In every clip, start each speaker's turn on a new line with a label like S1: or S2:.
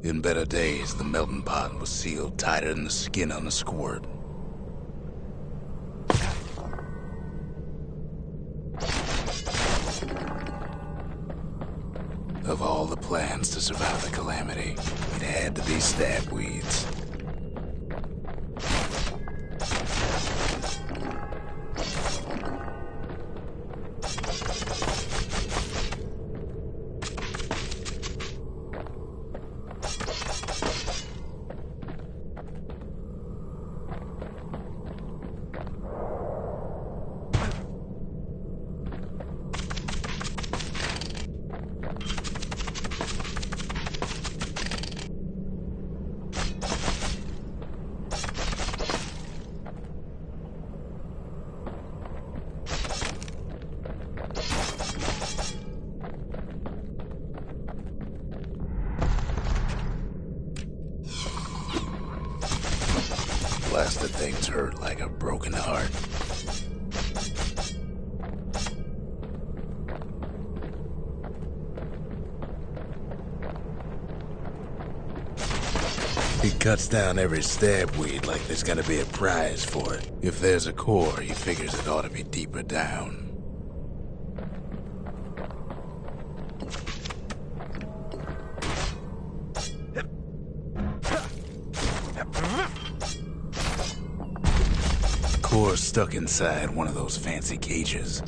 S1: In better days, the melting pot was sealed tighter than the skin on a squirt. Of all the plans to survive the calamity, it had to be stabweeds. Blasted things hurt like a broken heart. He cuts down every stabweed like there's gonna be a prize for it. If there's a core, he figures it ought to be deeper down. Core's stuck inside one of those fancy cages.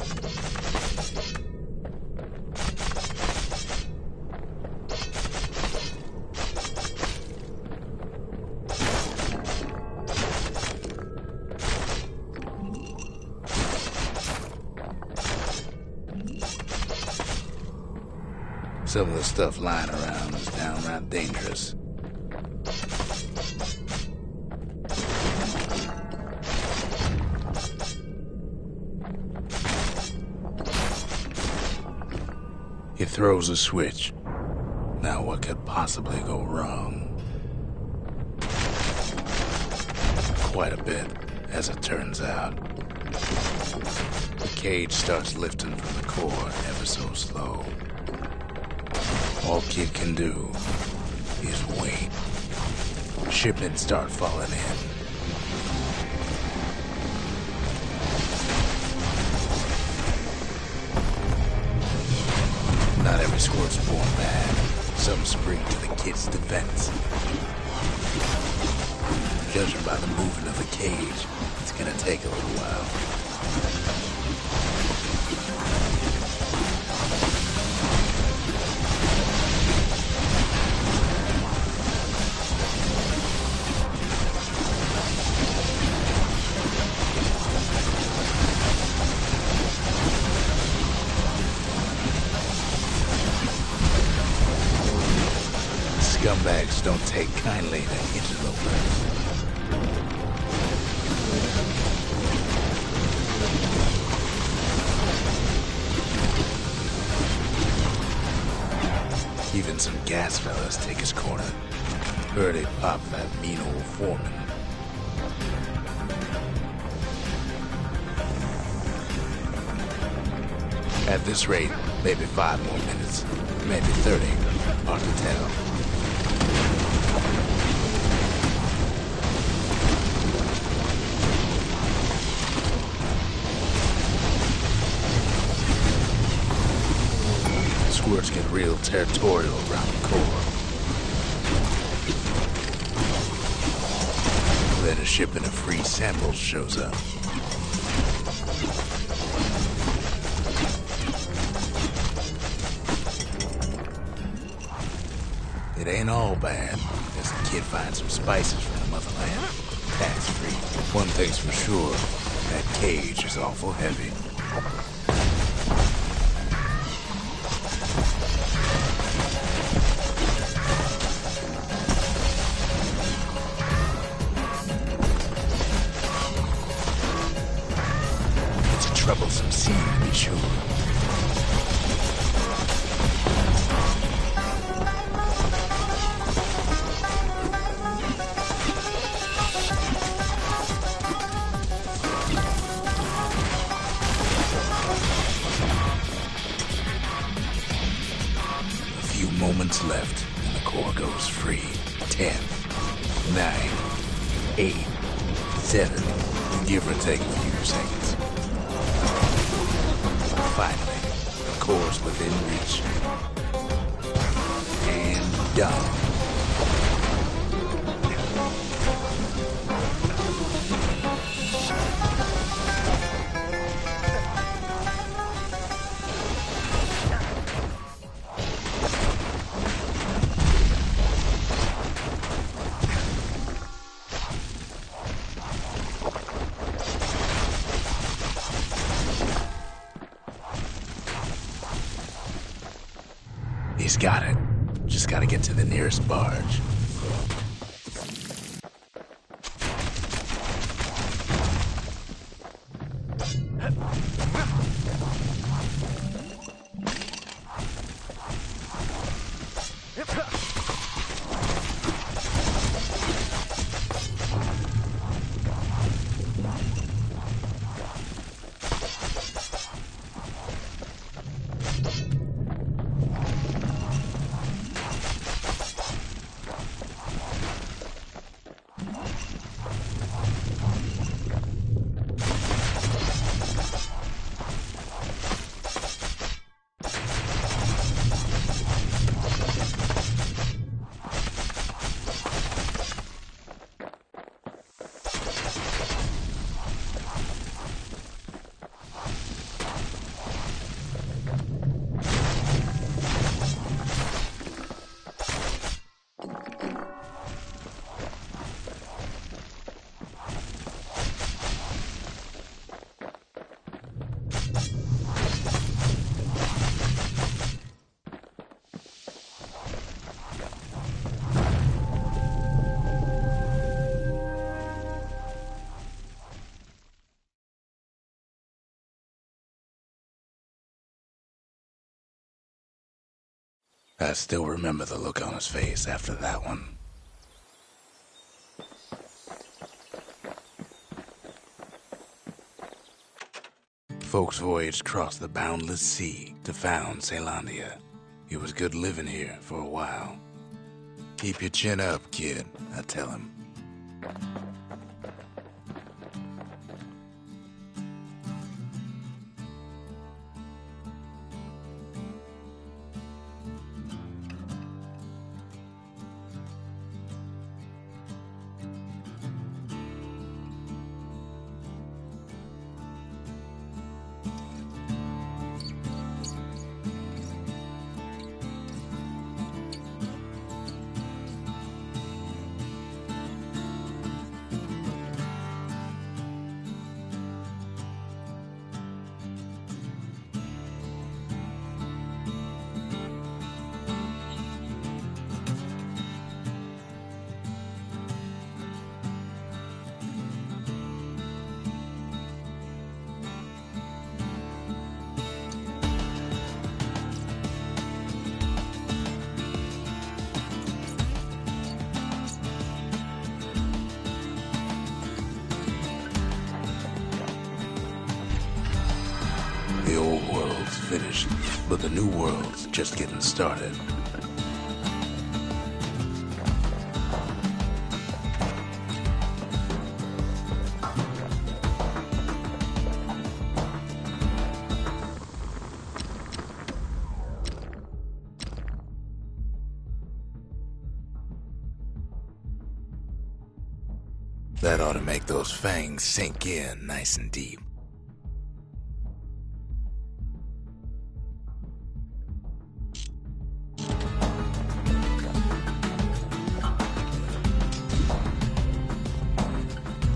S1: Some of the stuff lying around is downright dangerous. He throws a switch. Now what could possibly go wrong? Quite a bit, as it turns out. The cage starts lifting from the core ever so slow. All Kid can do is wait. Shipments start falling in. Not every squirt's born bad. Some spring to the Kid's defense. Judging by the movement of the cage, it's gonna take a little while. Scumbags don't take kindly to interlopers. Even some gas fellas take his corner. Heard he popped that mean old foreman. At this rate, maybe 5 more minutes, maybe 30, hard to tell. Squirts get real territorial around the core. Then a shipment of free samples shows up. It ain't all bad, as the Kid finds some spices from the motherland. Tax-free. One thing's for sure, that cage is awful heavy. Troublesome scene, to be sure. A few moments left, and the PS4 goes free. 10, 9, 8, 7, give or take a few seconds. Finally, the core's within reach. And done. He's got it. Just gotta get to the nearest barge. I still remember the look on his face after that one. Folks voyaged across the boundless sea to found Caelondia. It was good living here for a while. Keep your chin up, kid, I tell him. The old world's finished, but the new world's just getting started. That ought to make those fangs sink in nice and deep.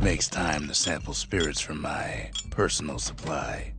S1: Makes time to sample spirits from my personal supply.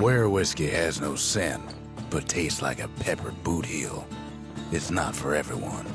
S1: Where whiskey has no scent, but tastes like a peppered boot heel, it's not for everyone.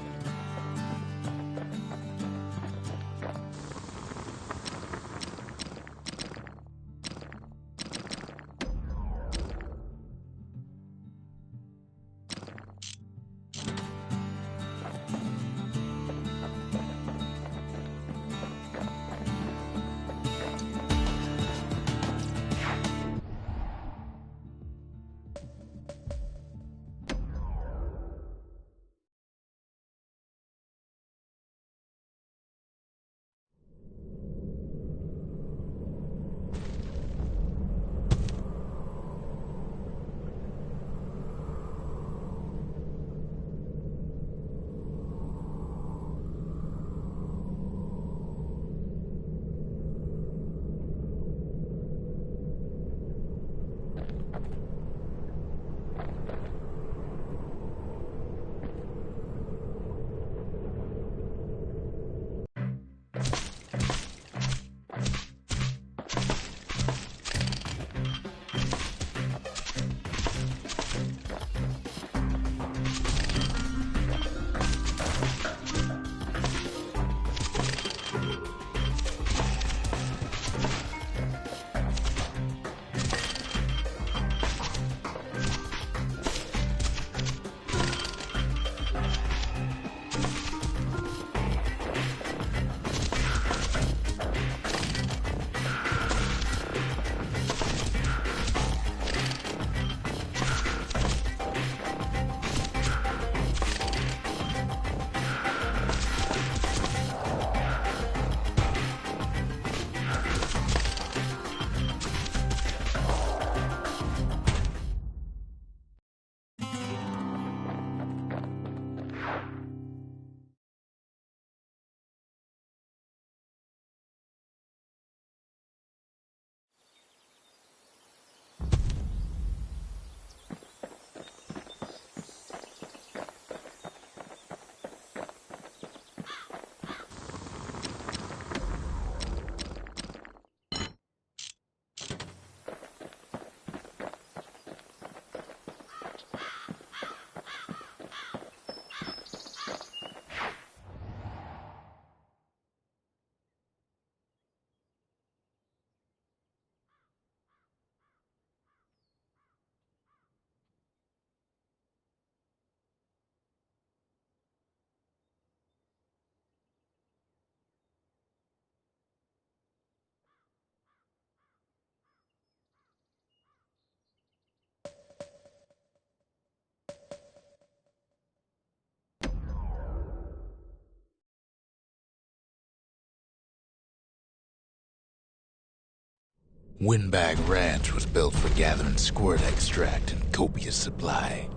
S1: Windbag Ranch was built for gathering squirt extract in copious supply.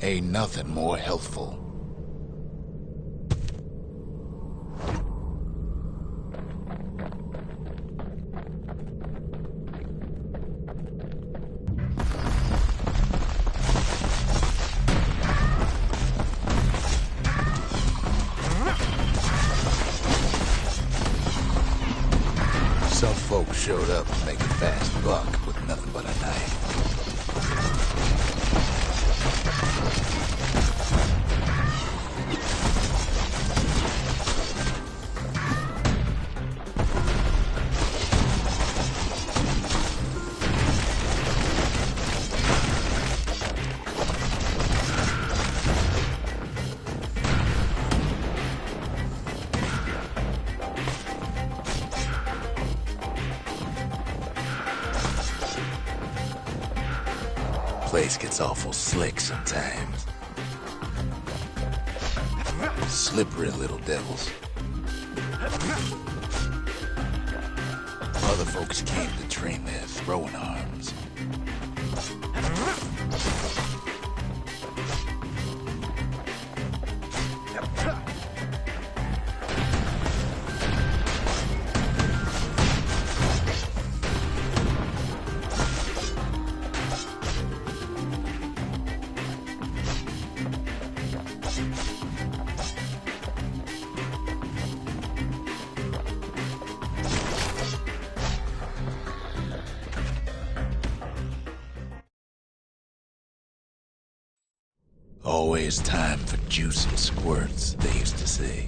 S1: Ain't nothing more healthful. Some folks showed up to make a fast buck with nothing but a knife. Place gets awful slick sometimes. Slippery little devils. Other folks came to train their throwing arms. always time for juice and squirts, they used to say.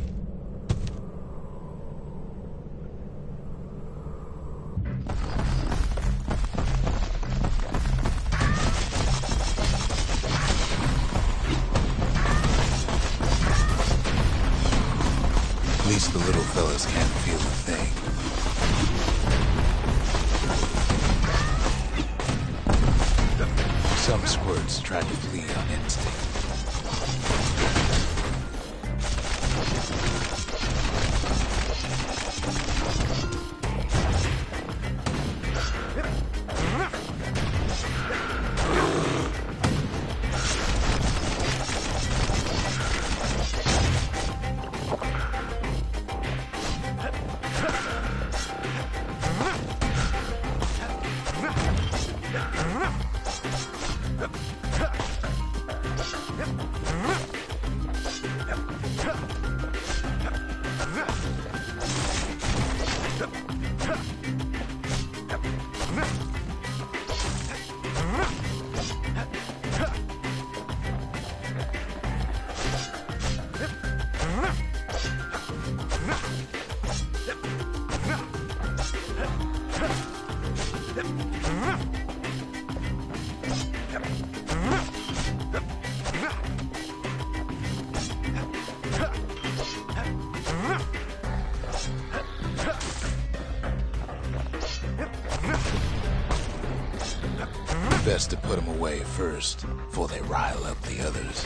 S1: At least the little fellas can't feel a thing. Some squirts tried to flee on instinct. Best to put them away first, before they rile up the others.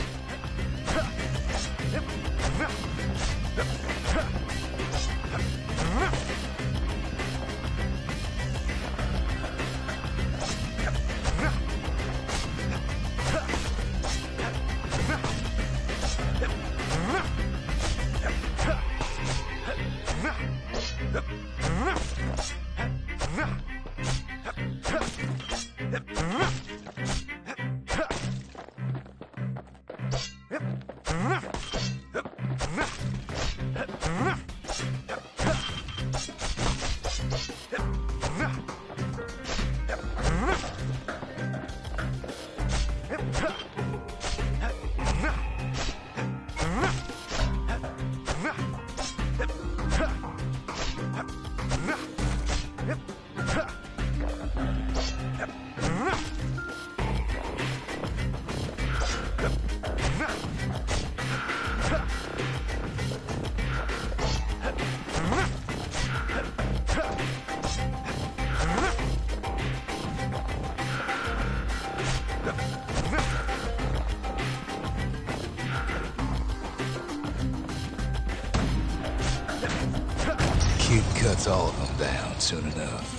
S1: Kid cuts all of them down soon enough.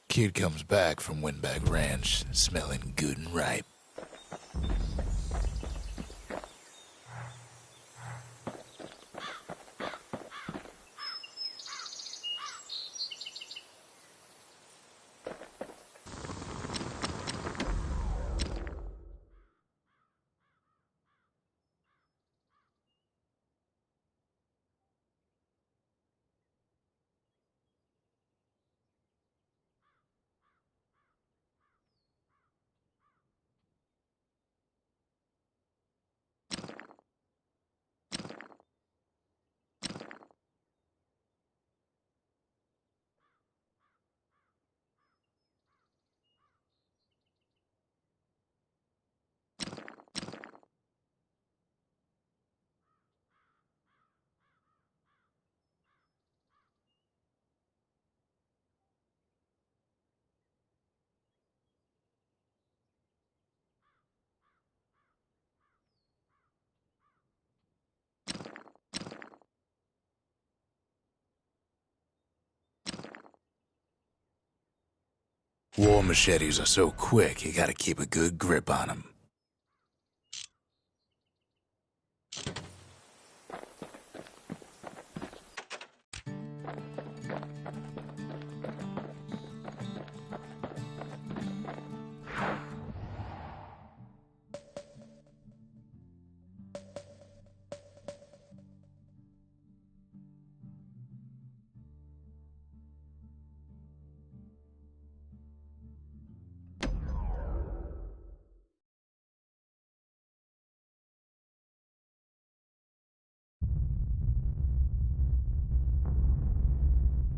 S1: Kid comes back from Windbag Ranch, smelling good and ripe. War machetes are so quick, you gotta keep a good grip on them.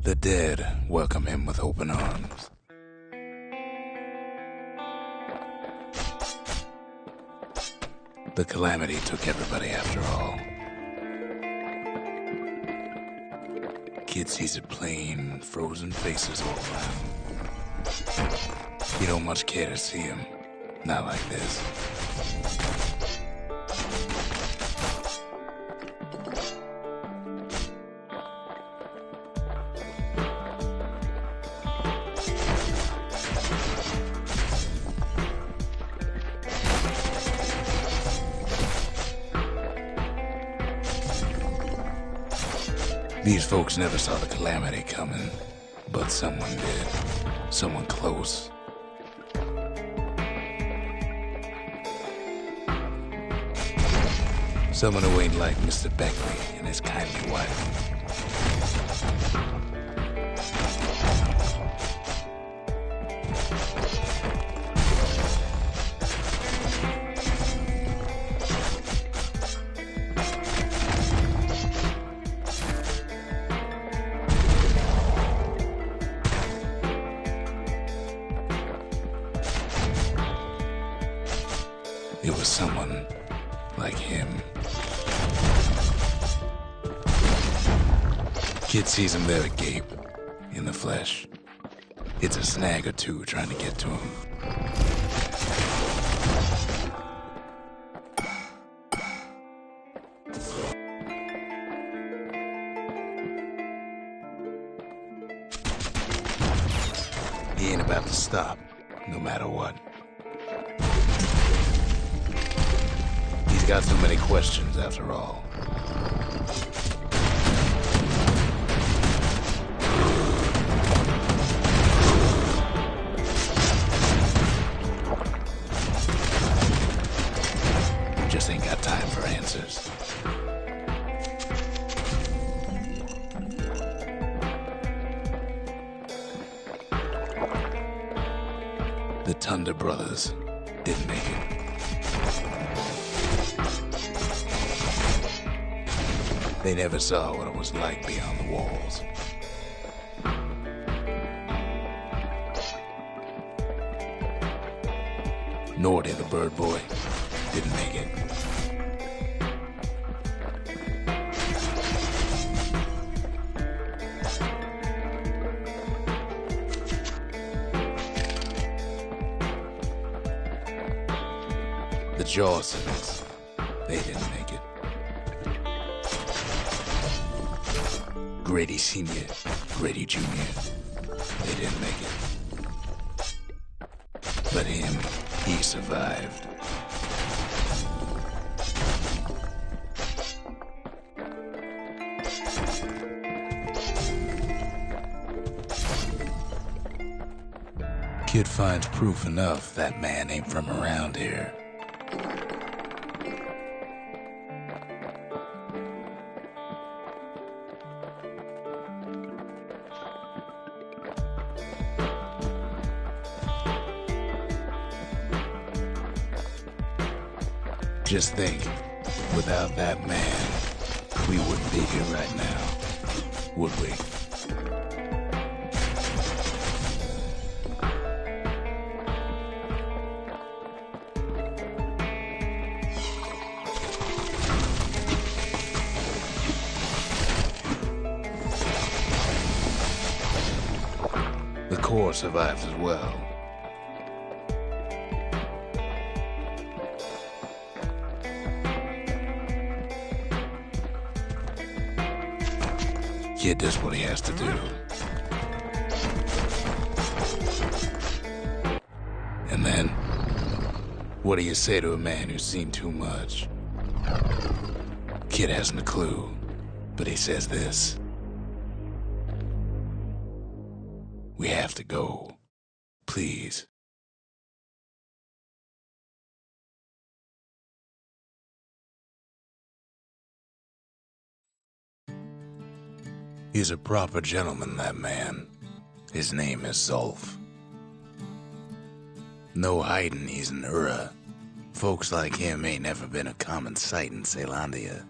S1: The dead welcome him with open arms. The calamity took everybody after all. Kid sees it plain, frozen faces all around. You don't much care to see him, not like this. These folks never saw the calamity coming, but someone did. Someone close. Someone who ain't like Mr. Beckley and his kindly wife. It was someone like him. Kid sees him there agape, in the flesh. It's a snag or two trying to get to him. He ain't about to stop, no matter what. He's got so many questions after all. Just ain't got time for answers. The Thunder brothers didn't make it. They never saw what it was like beyond the walls. Nor did the bird boy. Didn't make it. The Jawsons, they didn't make it. Grady Sr., Grady Jr., they didn't make it. But him, he survived. Kid finds proof enough that man ain't from around here. Just think, without that man, we wouldn't be here right now, would we? The core survives as well. Kid does what he has to do. And then, what do you say to a man who's seen too much? Kid hasn't a clue, but he says this. We have to go. Please. He's a proper gentleman, that man. His name is Zolf. No hiding he's an Ura. Folks like him ain't never been a common sight in Caelondia.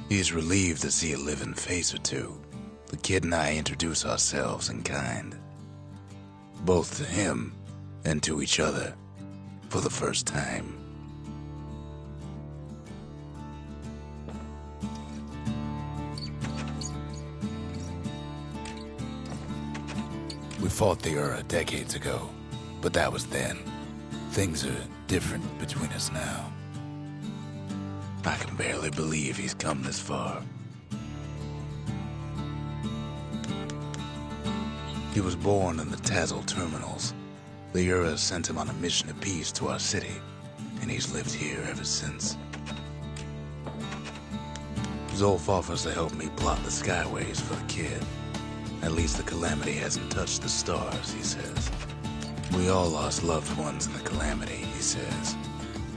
S1: He's relieved to see a living face or two. The kid and I introduce ourselves in kind, both to him and to each other, for the first time. We fought the Ura decades ago, but that was then. Things are different between us now. I can barely believe he's come this far. He was born in the Tazal terminals. The Ura sent him on a mission of peace to our city, and he's lived here ever since. Zolf offers to help me plot the skyways for the kid. At least the calamity hasn't touched the stars, he says. We all lost loved ones in the calamity, he says.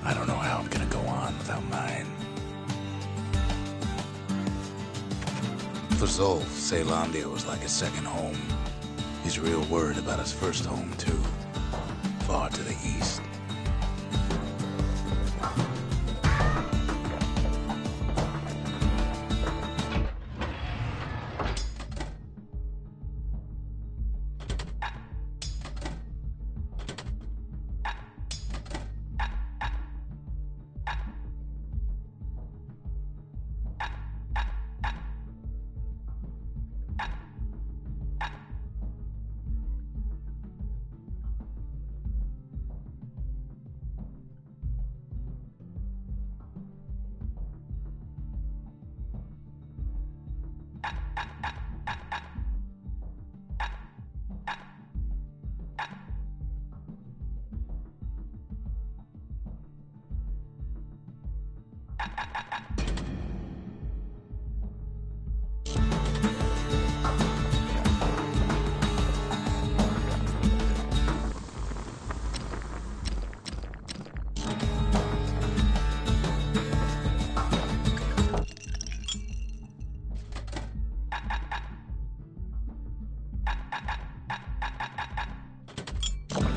S1: I don't know how I'm gonna go on without mine. For Zolf, Caelondia was like a second home. He's real worried about his first home, too. Far to the east.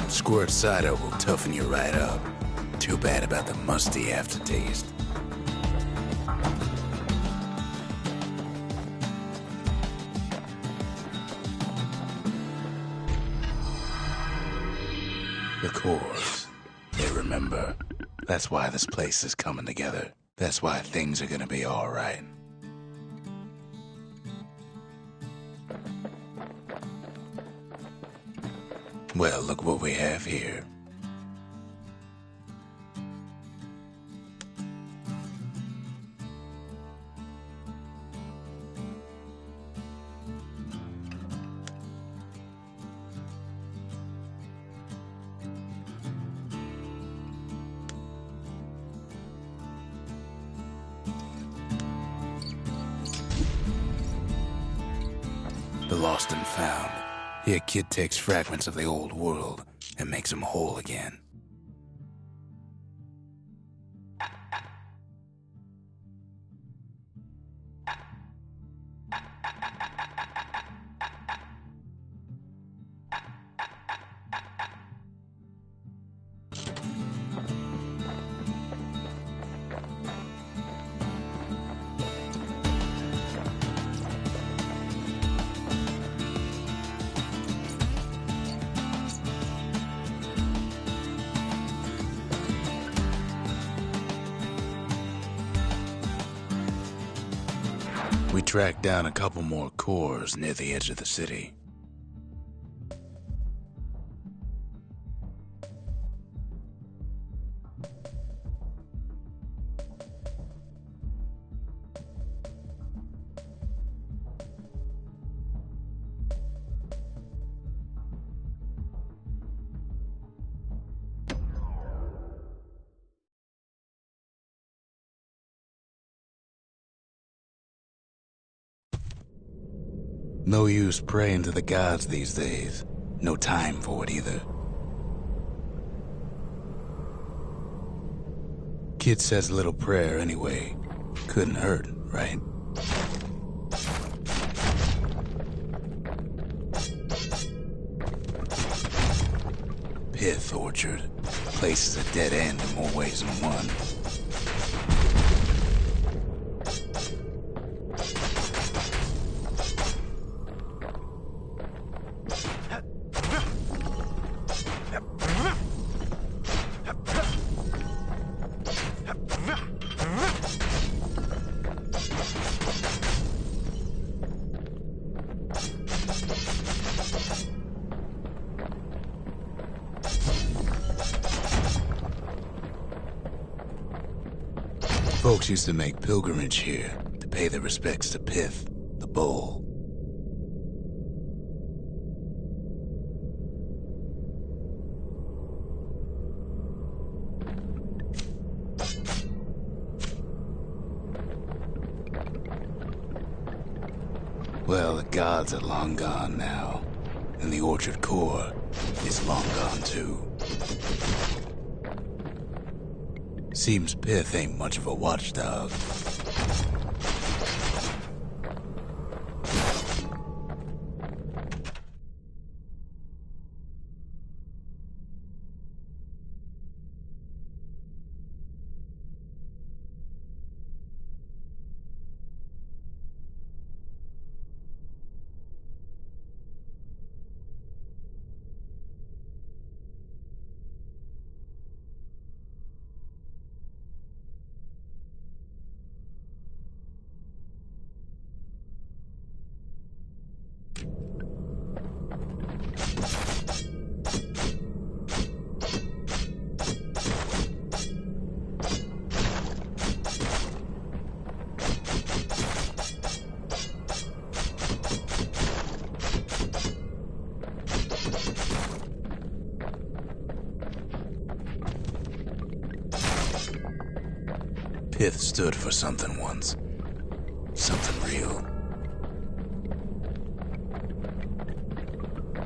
S1: Squirt cider will toughen you right up. Too bad about the musty aftertaste. The cores. They remember. That's why this place is coming together. That's why things are gonna be all right. Well, look what we have here. The lost and found. Here, kid takes fragments of the old world and makes them whole again. We tracked down a couple more cores near the edge of the city. No use praying to the gods these days. No time for it either. Kid says a little prayer anyway. Couldn't hurt, right? Pith Orchard. Place is a dead end in more ways than one. Folks used to make pilgrimage here to pay their respects to Pith, the bull. Well, the gods are long gone now, and the orchard core is long gone too. Seems Pith ain't much of a watchdog. Pith stood for something once. Something real.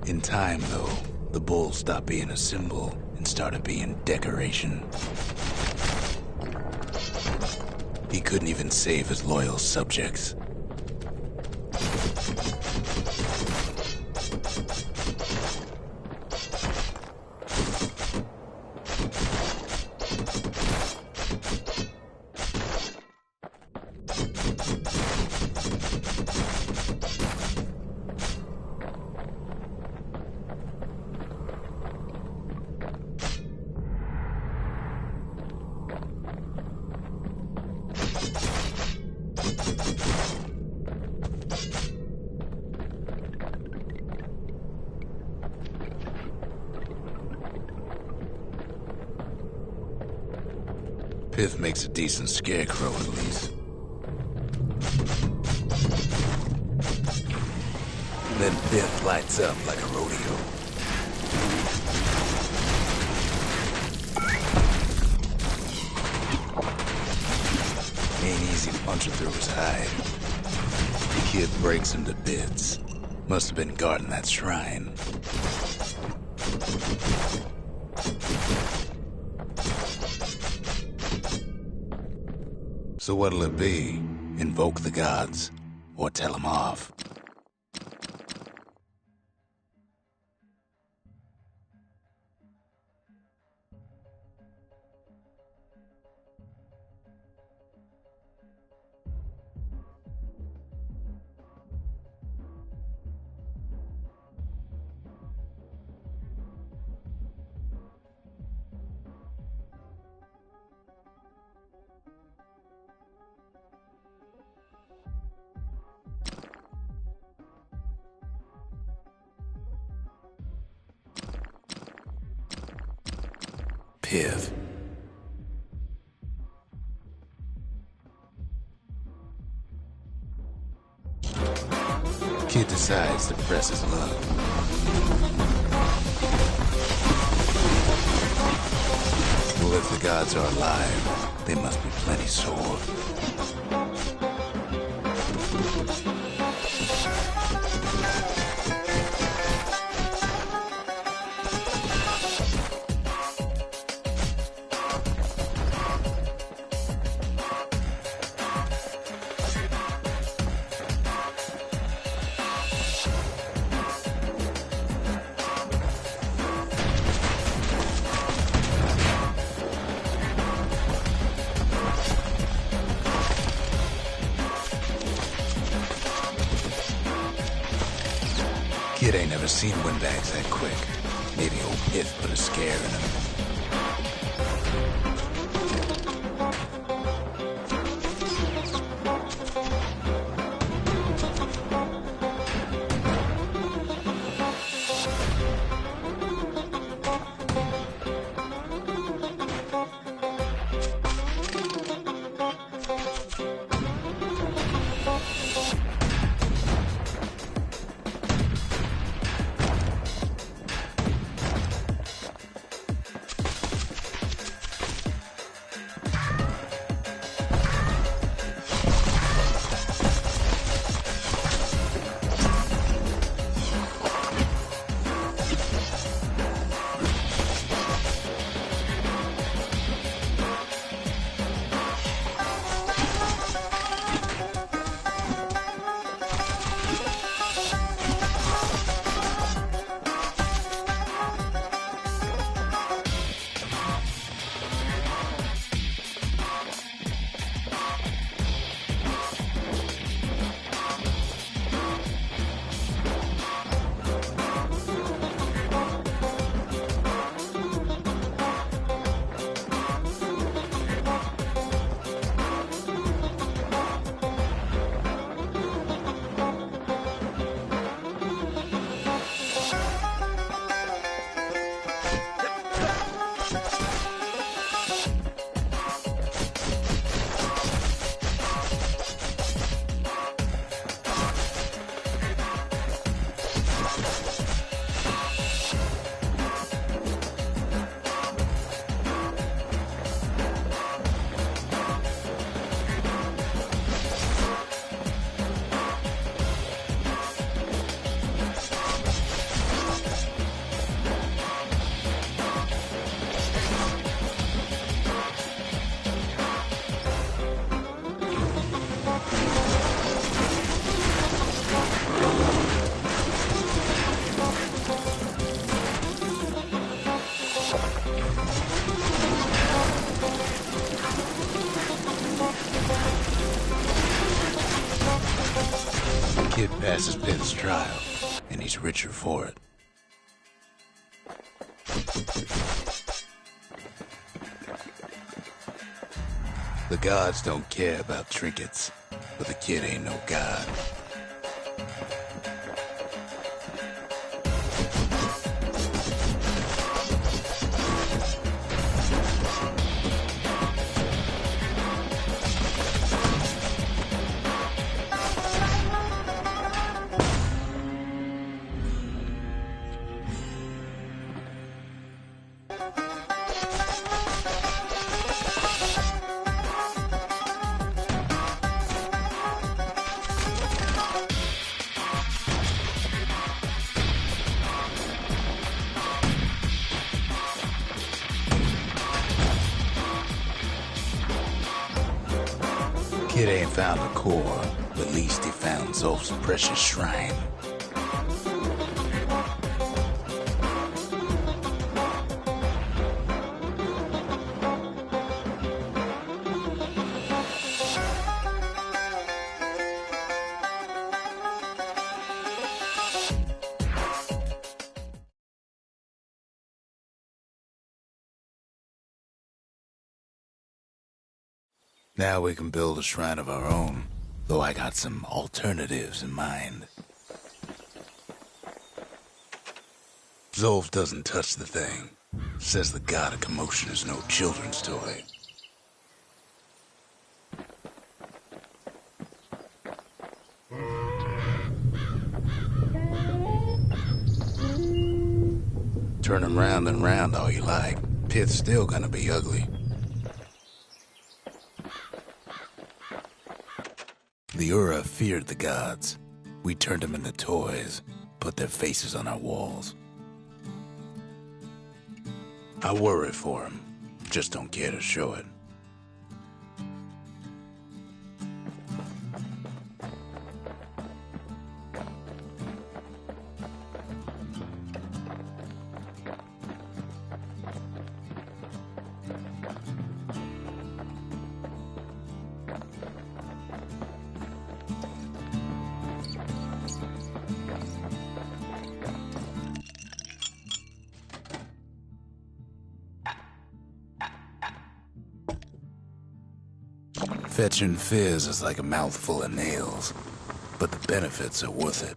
S1: In time, though, the bull stopped being a symbol and started being decoration. He couldn't even save his loyal subjects. Pith makes a decent scarecrow, at least. Then Pith lights up like a rodeo. Ain't easy punching through his hide. The kid breaks him to bits. Must have been guarding that shrine. So what'll it be? Invoke the gods, or tell them off? Pith. Kid decides to press his luck. Well, if the gods are alive, they must be plenty sore. Kid ain't never seen windbags that quick. Maybe old Pith put a scare in him. Kid passes Pitt's trial, and he's richer for it. The gods don't care about trinkets, but the kid ain't no god. Kid ain't found the core, but at least he found Zolf's precious shrine. Now we can build a shrine of our own, though I got some alternatives in mind. Zolf doesn't touch the thing. Says the god of commotion is no children's toy. Turn him round and round all you like. Pit's still gonna be ugly. The Ura feared the gods. We turned them into toys, put their faces on our walls. I worry for him, just don't care to show it. Fetching fizz is like a mouthful of nails, but the benefits are worth it.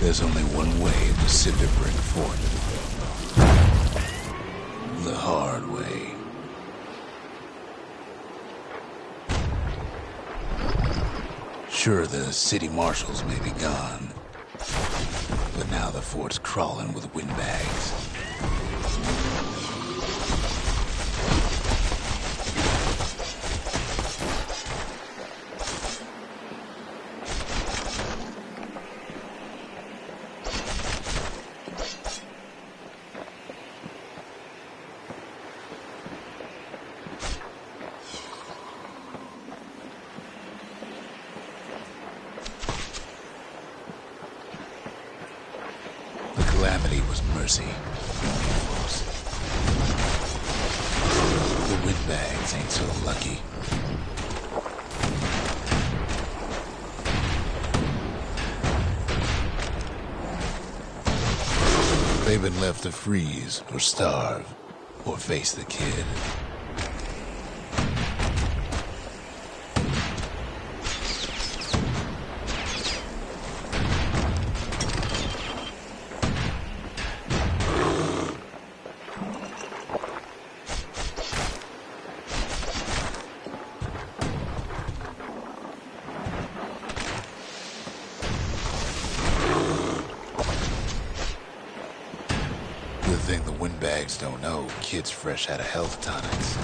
S1: There's only one way to Cinderbrick Fort. The hard way. Sure, the city marshals may be gone, but now the fort's crawling with windbags. Calamity was mercy. The windbags ain't so lucky. They've been left to freeze or starve or face the kid. The thing the windbags don't know, kid's fresh out of health tonics.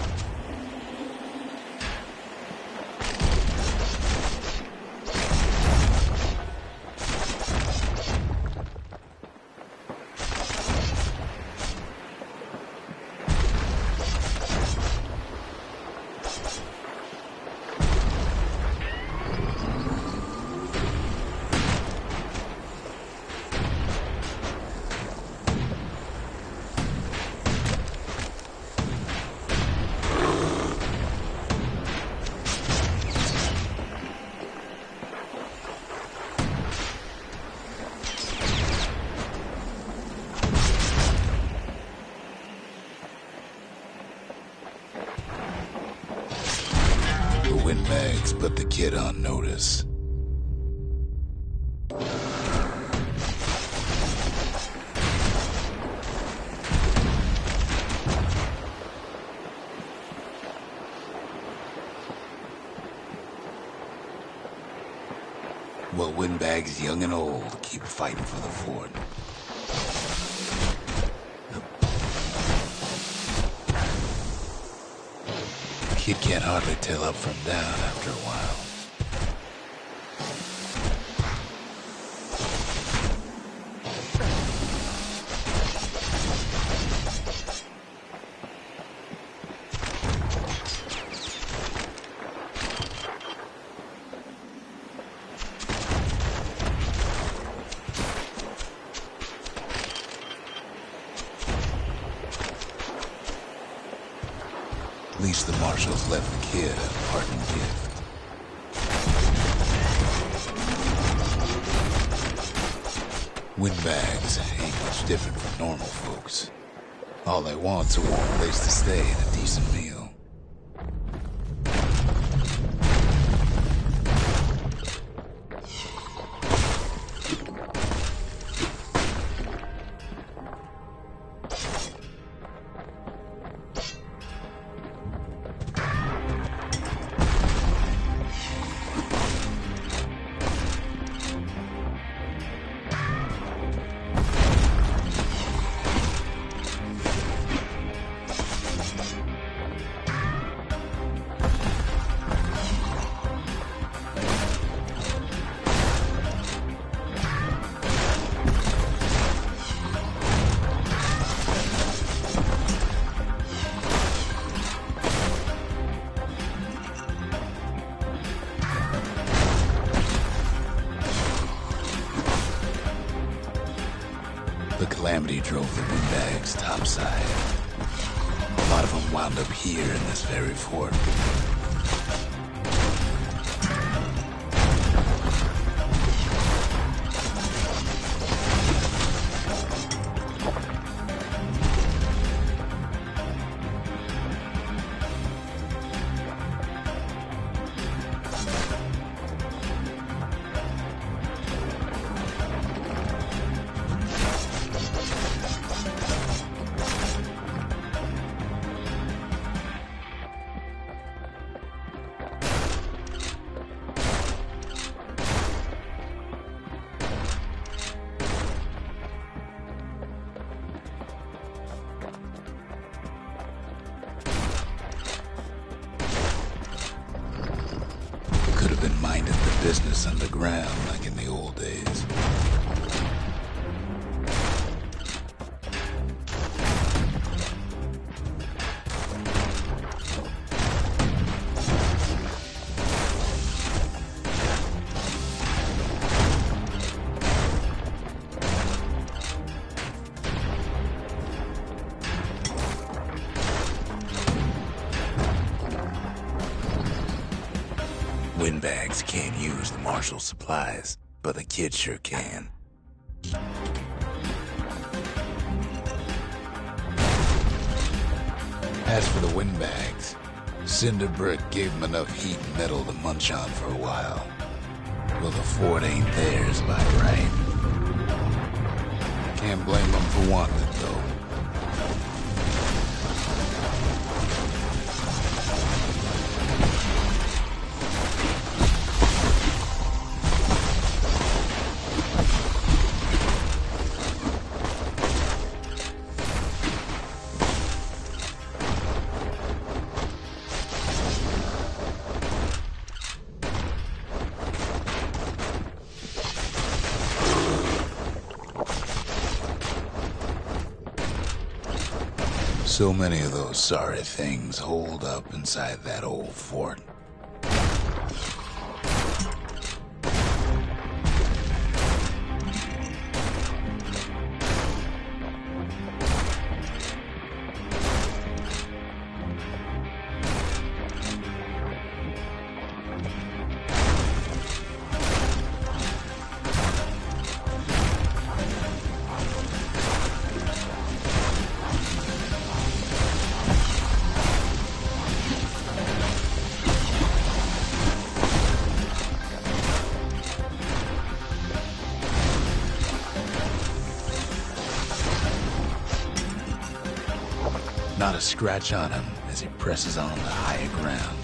S1: Windbags put the kid on notice. Well, windbags young and old keep fighting for the fort. Kid can't hardly tell up from down after a while. At least the marshals left the kid a parting gift. Windbags ain't much different from normal folks. All they want's a warm place to stay and a decent meal. The calamity drove the windbags topside. A lot of them wound up here in this very fort. around like in the old days. Windbags can't use the marshal supplies, but the kid sure can. As for the windbags, Cinder Brick gave them enough heat and metal to munch on for a while. Well, the fort ain't theirs by right. Can't blame them for wanting it, though. So many of those sorry things holed up inside that old fort. Not a scratch on him as he presses on to higher ground.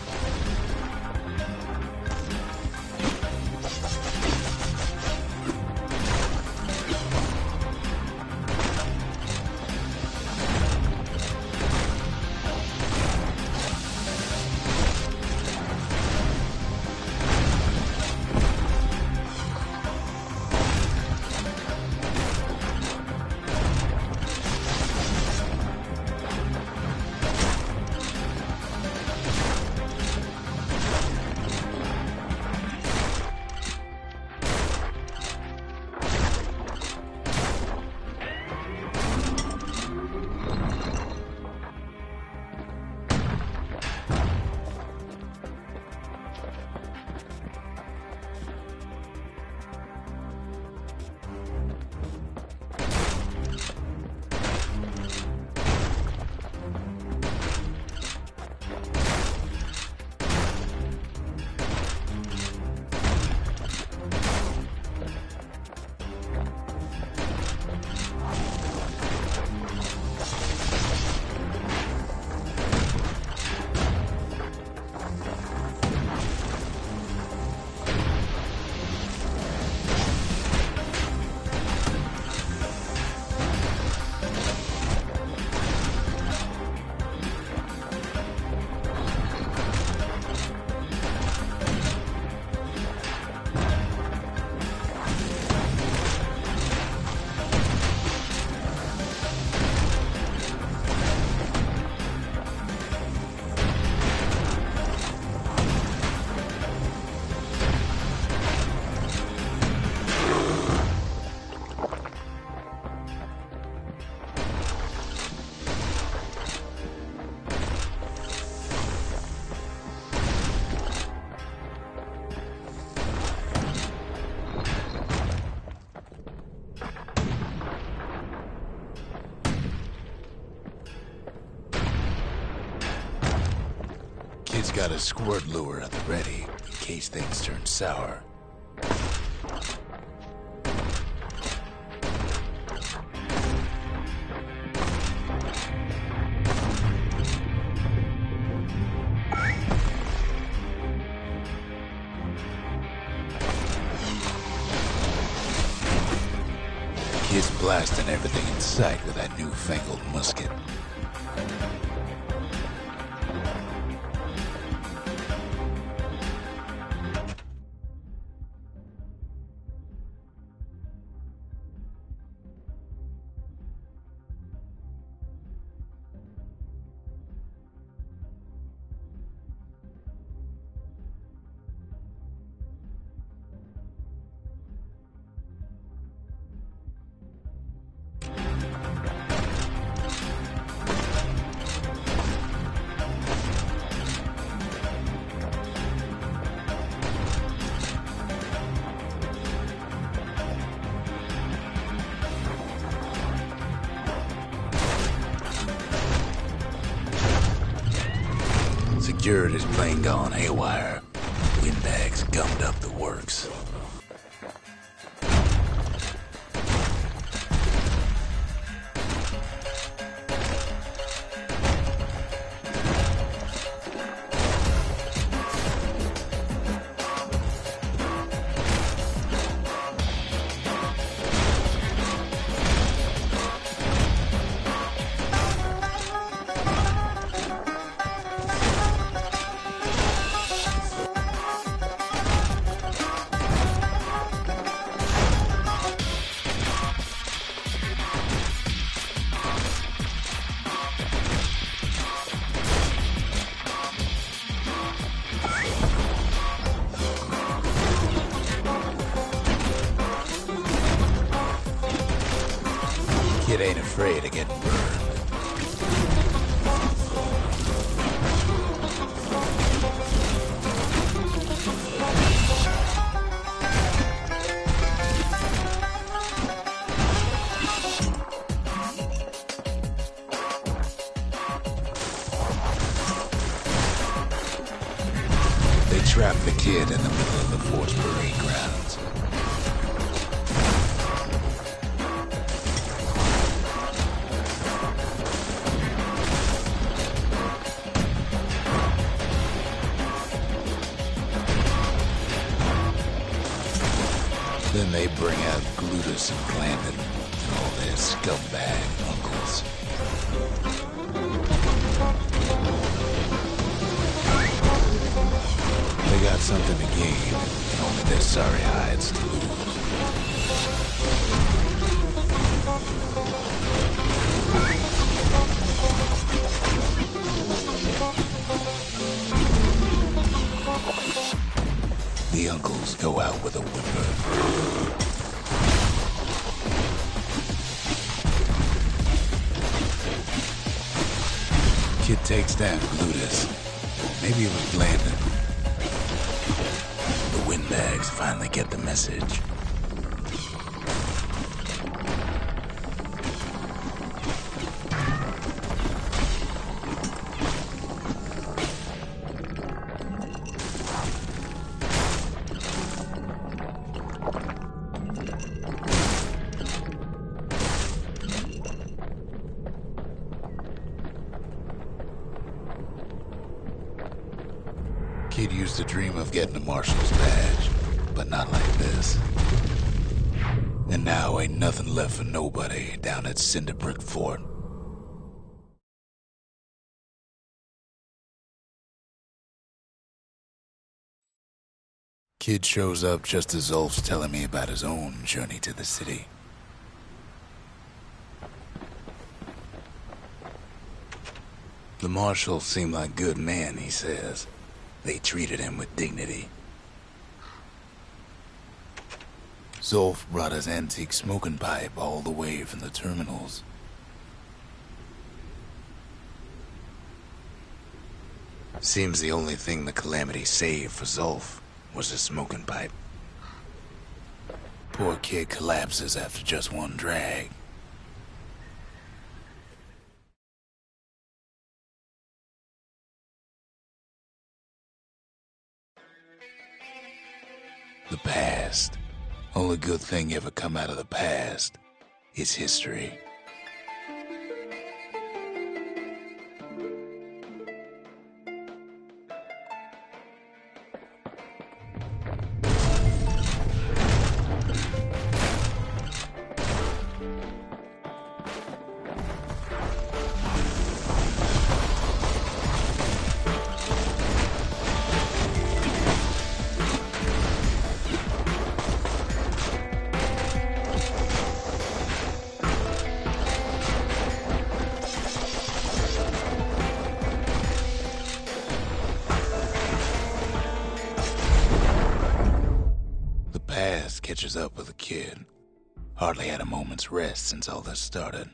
S1: Kid's got a squirt lure at the ready in case things turn sour. Kid's blasting everything in sight with that newfangled musket. Security's plane gone haywire. Windbags gummed up the works. Kid ain't afraid of getting burned. They trapped the kid in the middle of the fort's parade grounds. Then they bring out Glutus and Clandon and all their scumbag uncles. They got something to gain, and only their sorry hides to lose. The uncles go out with a whimper. Kid takes down Glutus. Maybe it was Landon. The windbags finally get the message. Kid used to dream of getting a marshal's badge, but not like this. And now ain't nothing left for nobody down at Cinder Brick Fort. Kid shows up just as Zolf's telling me about his own journey to the city. The marshals seem like good men, he says. They treated him with dignity. Zolf brought his antique smoking pipe all the way from the terminals. Seems the only thing the Calamity saved for Zolf was his smoking pipe. Poor kid collapses after just one drag. The past. Only good thing ever come out of the past is history. Catches up with the kid. Hardly had a moment's rest since all this started.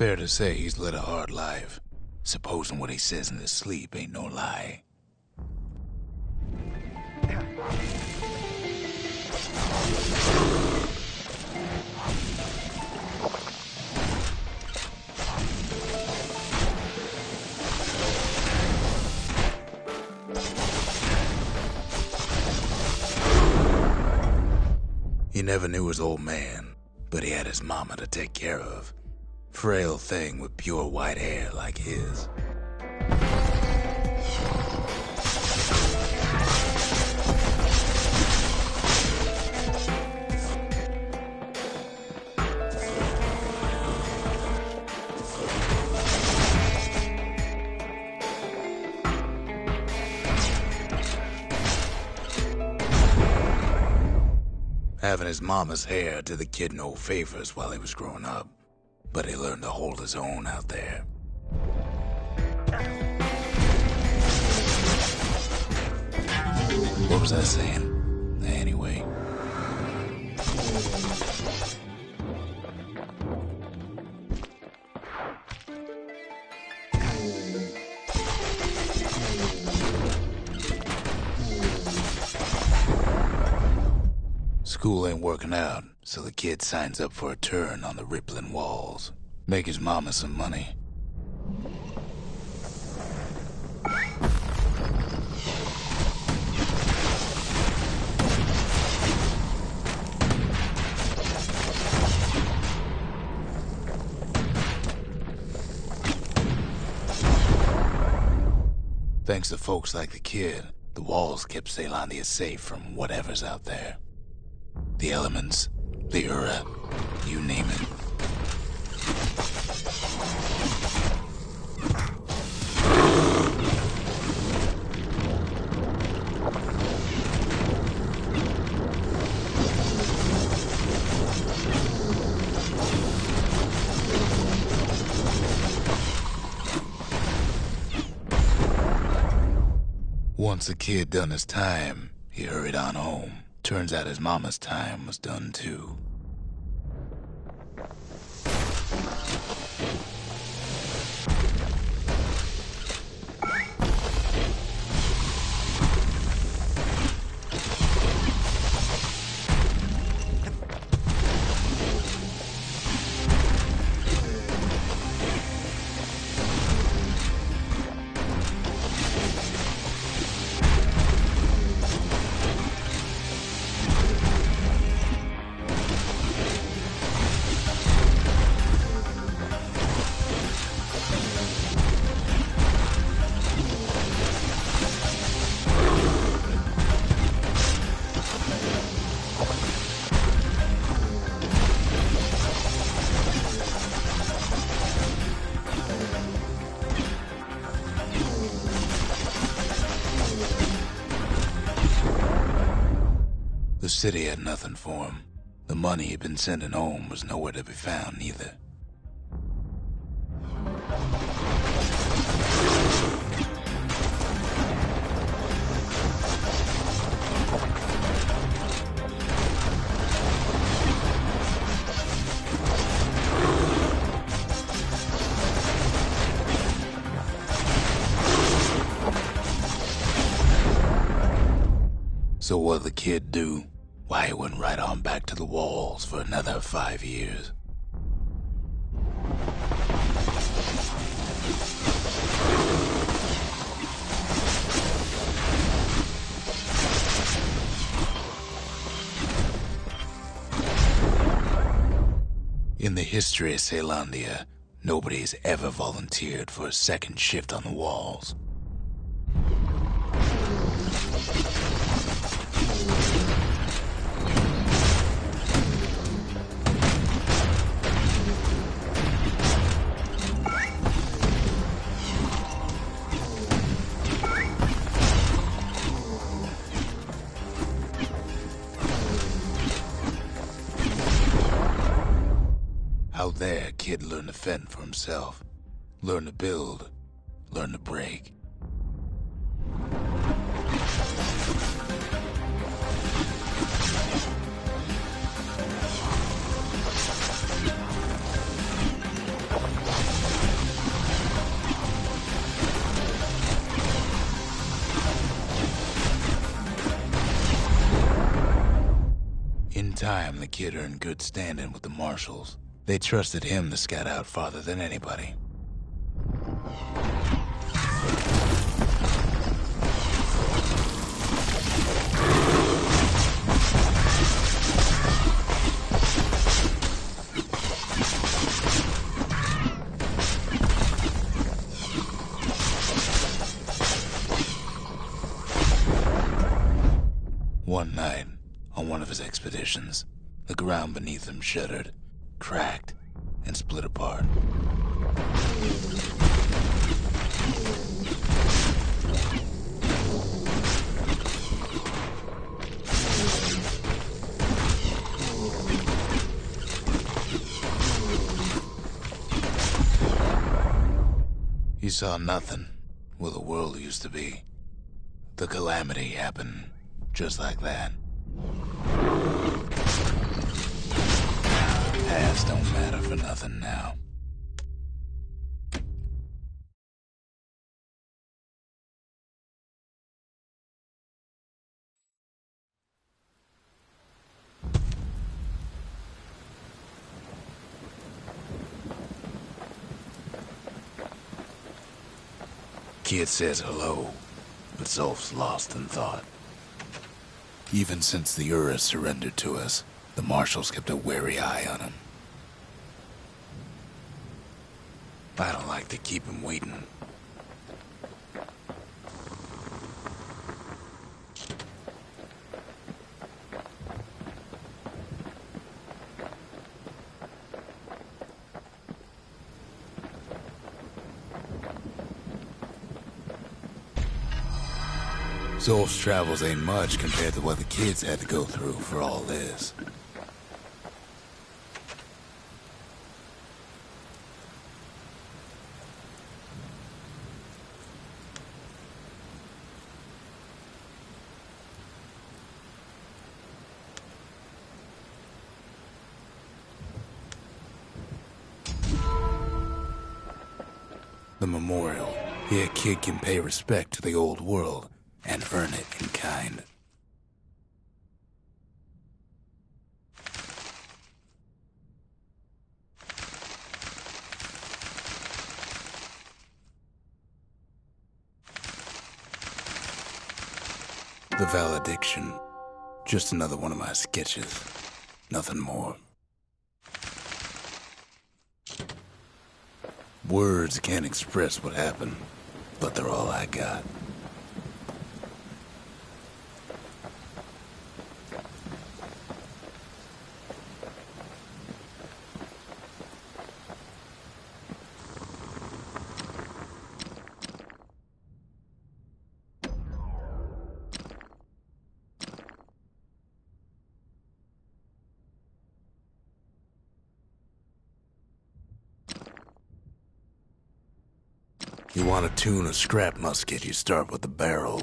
S1: Fair to say he's led a hard life, supposing what he says in his sleep ain't no lie. He never knew his old man, but he had his mama to take care of. Frail thing with pure white hair like his. Having his mama's hair did the kid no favors while he was growing up, but he learned to hold his own out there. What was I saying? Anyway. School ain't working out, so the kid signs up for a turn on the rippling walls. Make his mama some money. Thanks to folks like the kid, the walls kept Ceylondia safe from whatever's out there. The elements, the Ura, you name it. Once the kid done his time, he hurried on home. Turns out his mama's time was done too. The city had nothing for him. The money he'd been sending home was nowhere to be found either. So what'd the kid do? Why, he went right on back to the walls for another 5 years. In the history of Ceylondia, nobody's ever volunteered for a second shift on the walls. Out there, kid learned to fend for himself, learn to build, learn to break. time, the kid earned good standing with the marshals. They trusted him to scout out farther than anybody. One night, on one of his expeditions, the ground beneath him shuddered, cracked, and split apart. He saw nothing where the world used to be. The calamity happened just like that. Past don't matter for nothing now. Kid says hello, but Zolf's lost in thought. Even since the Ura surrendered to us, the marshals kept a wary eye on him. I don't like to keep him waiting. Zolf's travels ain't much compared to what the kids had to go through for all this. The memorial. Here a kid can pay respect to the old world and earn it in kind. The valediction. Just another one of my sketches. Nothing more. Words can't express what happened, but they're all I got. You want to tune a scrap musket, you start with the barrel.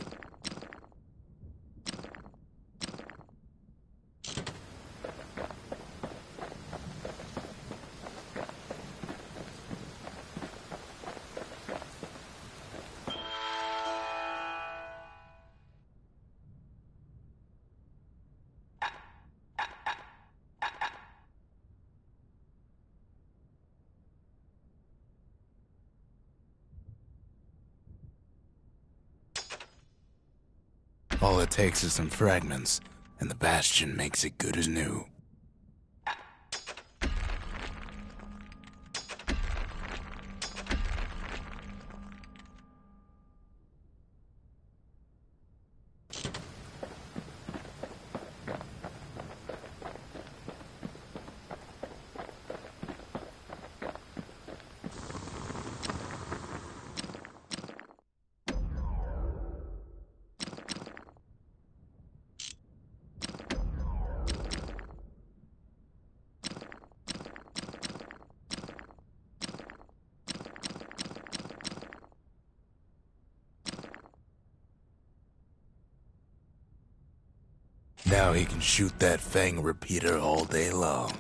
S1: All it takes is some fragments, and the Bastion makes it good as new. Now he can shoot that Fang repeater all day long.